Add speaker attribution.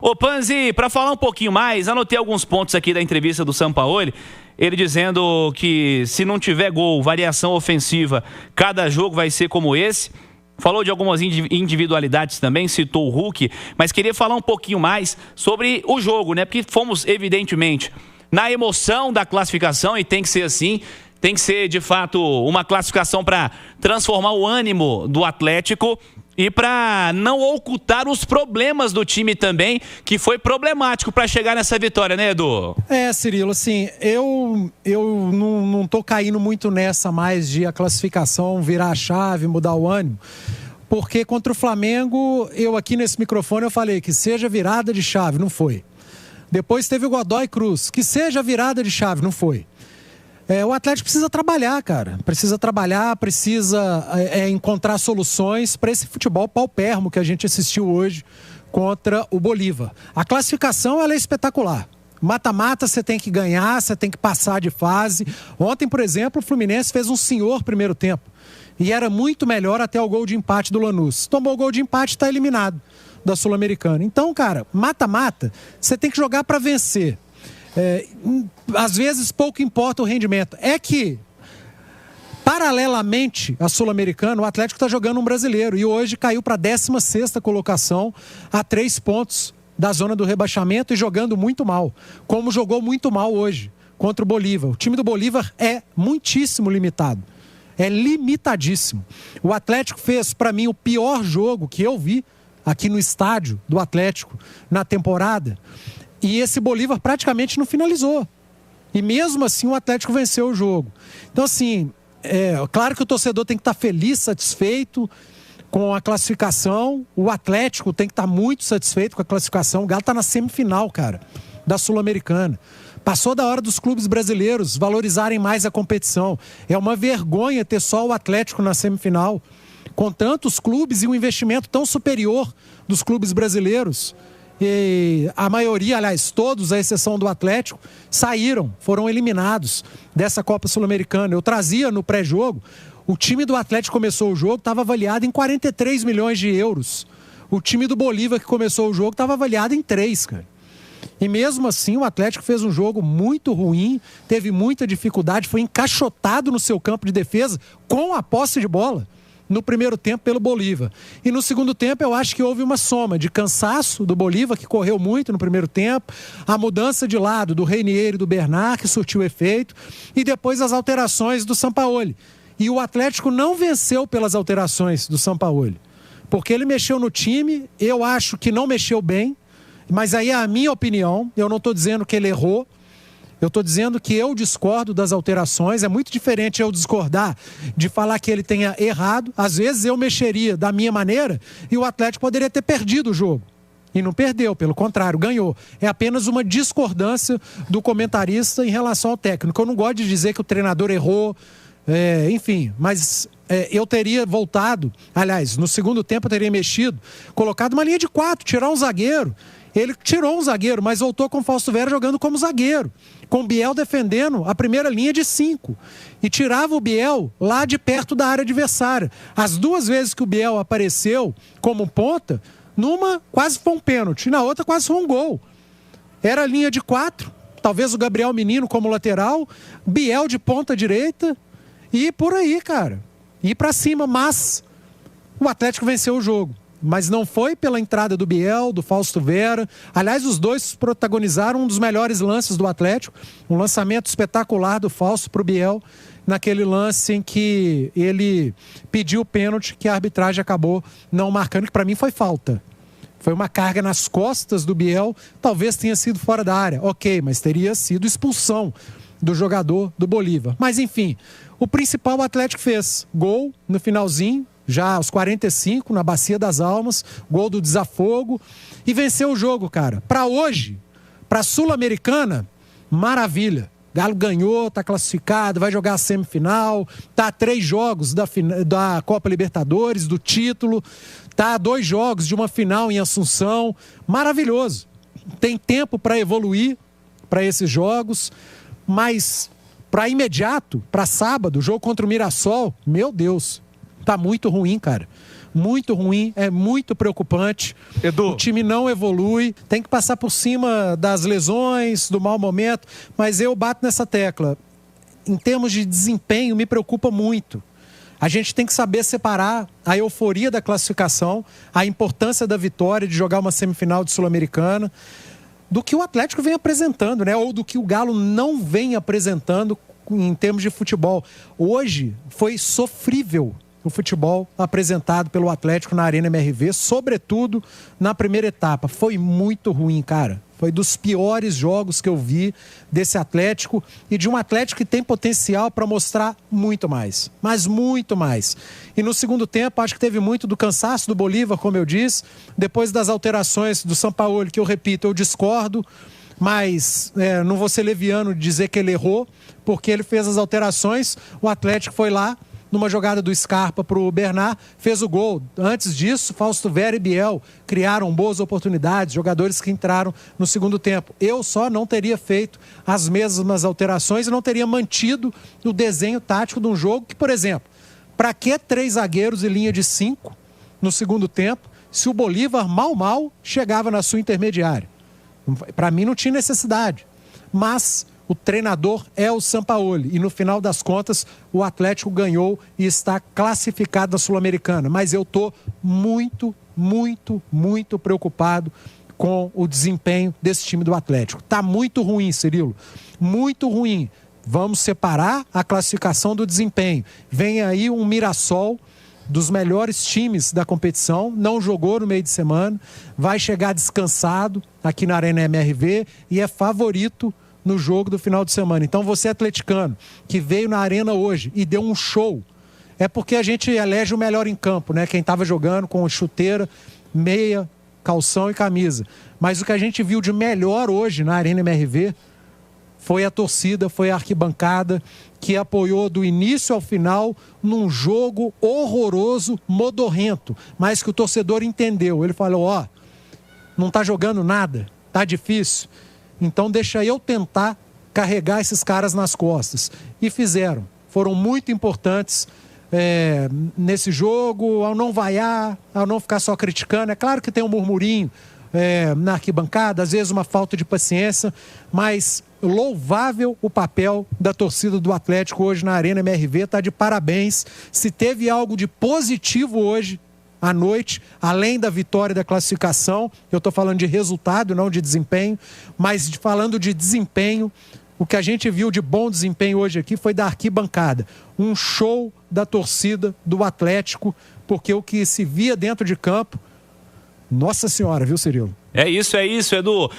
Speaker 1: Ô Panzi, para falar um pouquinho mais, anotei alguns pontos aqui da entrevista do Sampaoli, ele dizendo que se não tiver gol, variação ofensiva, cada jogo vai ser como esse. Falou de algumas individualidades também, citou o Hulk, mas queria falar um pouquinho mais sobre o jogo, né? Porque fomos, evidentemente, na emoção da classificação, e tem que ser assim, tem que ser, de fato, uma classificação para transformar o ânimo do Atlético e para não ocultar os problemas do time também, que foi problemático para chegar nessa vitória, né, Edu?
Speaker 2: Cirilo, assim, eu não tô caindo muito nessa mais de a classificação virar a chave, mudar o ânimo, porque contra o Flamengo, eu aqui nesse microfone eu falei que seja virada de chave, não foi. Depois teve o Godoy Cruz, que seja virada de chave, não foi. O Atlético precisa trabalhar, cara. Precisa trabalhar, precisa encontrar soluções para esse futebol paupérrimo que a gente assistiu hoje contra o Bolívar. A classificação ela é espetacular. Mata-mata você tem que ganhar, você tem que passar de fase. Ontem, por exemplo, o Fluminense fez um senhor primeiro tempo. E era muito melhor até o gol de empate do Lanús. Tomou o gol de empate e está eliminado da Sul-Americana. Então, cara, mata-mata, você tem que jogar para vencer. Às vezes pouco importa o rendimento. É que, paralelamente à Sul-Americana, o Atlético está jogando um brasileiro e hoje caiu para a 16ª colocação, a 3 pontos da zona do rebaixamento e jogando muito mal, como jogou muito mal hoje contra o Bolívar. O time do Bolívar é muitíssimo limitado, é limitadíssimo. O Atlético fez, para mim, o pior jogo que eu vi aqui no estádio do Atlético na temporada. E esse Bolívar praticamente não finalizou. E mesmo assim o Atlético venceu o jogo. Então assim, claro que o torcedor tem que estar feliz, satisfeito com a classificação. O Atlético tem que estar muito satisfeito com a classificação. O Galo está na semifinal, cara, da Sul-Americana. Passou da hora dos clubes brasileiros valorizarem mais a competição. É uma vergonha ter só o Atlético na semifinal, com tantos clubes e um investimento tão superior dos clubes brasileiros. E a maioria, aliás, todos, à exceção do Atlético, foram eliminados dessa Copa Sul-Americana. Eu trazia no pré-jogo, o time do Atlético começou o jogo, estava avaliado em 43 milhões de euros. O time do Bolívar que começou o jogo estava avaliado em 3, cara. E mesmo assim o Atlético fez um jogo muito ruim, teve muita dificuldade, foi encaixotado no seu campo de defesa com a posse de bola no primeiro tempo pelo Bolívar. E no segundo tempo eu acho que houve uma soma de cansaço do Bolívar, que correu muito no primeiro tempo, a mudança de lado do Reinier e do Bernard, que surtiu efeito, e depois as alterações do Sampaoli. E o Atlético não venceu pelas alterações do Sampaoli, porque ele mexeu no time, eu acho que não mexeu bem, mas aí é a minha opinião, eu não estou dizendo que ele errou, eu estou dizendo que eu discordo das alterações. É muito diferente eu discordar de falar que ele tenha errado. Às vezes eu mexeria da minha maneira e o Atlético poderia ter perdido o jogo. E não perdeu, pelo contrário, ganhou. É apenas uma discordância do comentarista em relação ao técnico. Eu não gosto de dizer que o treinador errou, enfim, mas eu teria voltado, aliás, no segundo tempo eu teria mexido, colocado uma linha de 4, tirar um zagueiro. Ele tirou um zagueiro, mas voltou com o Fausto Vera jogando como zagueiro, com o Biel defendendo a primeira linha de 5. E tirava o Biel lá de perto da área adversária. As 2 vezes que o Biel apareceu como ponta, numa quase foi um pênalti, na outra quase foi um gol. Era a linha de 4, talvez o Gabriel Menino como lateral, Biel de ponta direita e por aí, cara. Ir pra cima, mas o Atlético venceu o jogo. Mas não foi pela entrada do Biel, do Fausto Vera. Aliás, os dois protagonizaram um dos melhores lances do Atlético. Um lançamento espetacular do Fausto para o Biel, naquele lance em que ele pediu o pênalti, que a arbitragem acabou não marcando, que para mim foi falta. Foi uma carga nas costas do Biel, talvez tenha sido fora da área. Ok, mas teria sido expulsão do jogador do Bolívar. Mas enfim, o principal o Atlético fez. Gol no finalzinho, já aos 45, na Bacia das Almas, gol do desafogo, e venceu o jogo, cara. Para hoje, para a Sul-Americana, maravilha. Galo ganhou, tá classificado, vai jogar a semifinal, tá a 3 jogos da Copa Libertadores, do título, tá a 2 jogos de uma final em Assunção, maravilhoso. Tem tempo para evoluir para esses jogos, mas para imediato, para sábado, jogo contra o Mirassol, meu Deus, tá muito ruim, cara. muito ruim, é muito preocupante.
Speaker 3: Edu,
Speaker 2: o time não evolui, tem que passar por cima das lesões, do mau momento, mas eu bato nessa tecla. Em termos de desempenho, me preocupa muito. A gente tem que saber separar a euforia da classificação, a importância da vitória, de jogar uma semifinal de Sul-Americana, do que o Atlético vem apresentando, né? Ou do que o Galo não vem apresentando em termos de futebol. Hoje foi sofrível o futebol apresentado pelo Atlético na Arena MRV, sobretudo na primeira etapa. Foi muito ruim, cara. Foi dos piores jogos que eu vi desse Atlético e de um Atlético que tem potencial para mostrar muito mais, mas muito mais. E no segundo tempo, acho que teve muito do cansaço do Bolívar, como eu disse, depois das alterações do Sampaoli, que eu repito, eu discordo, mas não vou ser leviano de dizer que ele errou, porque ele fez as alterações, o Atlético foi lá, numa jogada do Scarpa para o Bernard, fez o gol. Antes disso, Fausto Vera e Biel criaram boas oportunidades, jogadores que entraram no segundo tempo. Eu só não teria feito as mesmas alterações e não teria mantido o desenho tático de um jogo que, por exemplo, para que 3 zagueiros e linha de 5 no segundo tempo, se o Bolívar mal chegava na sua intermediária? Para mim não tinha necessidade, mas o treinador é o Sampaoli e no final das contas o Atlético ganhou e está classificado na Sul-Americana. Mas eu estou muito preocupado com o desempenho desse time do Atlético. Está muito ruim, Cirilo, muito ruim. Vamos separar a classificação do desempenho. Vem aí um Mirassol, dos melhores times da competição, não jogou no meio de semana, vai chegar descansado aqui na Arena MRV e é favorito no jogo do final de semana. Então você atleticano que veio na arena hoje e deu um show, é porque a gente elege o melhor em campo, né? Quem estava jogando com chuteira, meia, calção e camisa. Mas o que a gente viu de melhor hoje na Arena MRV foi a torcida, foi a arquibancada que apoiou do início ao final num jogo horroroso, modorrento, mas que o torcedor entendeu. Ele falou, não tá jogando nada, tá difícil. Então deixa eu tentar carregar esses caras nas costas. E fizeram. Foram muito importantes nesse jogo, ao não vaiar, ao não ficar só criticando. É claro que tem um murmurinho na arquibancada, às vezes uma falta de paciência, mas louvável o papel da torcida do Atlético hoje na Arena MRV, tá de parabéns. Se teve algo de positivo hoje à noite, além da vitória da classificação, eu estou falando de resultado, não de desempenho, mas falando de desempenho, o que a gente viu de bom desempenho hoje aqui foi da arquibancada. Um show da torcida do Atlético, porque o que se via dentro de campo, nossa senhora, viu, Cirilo?
Speaker 1: É isso, Edu.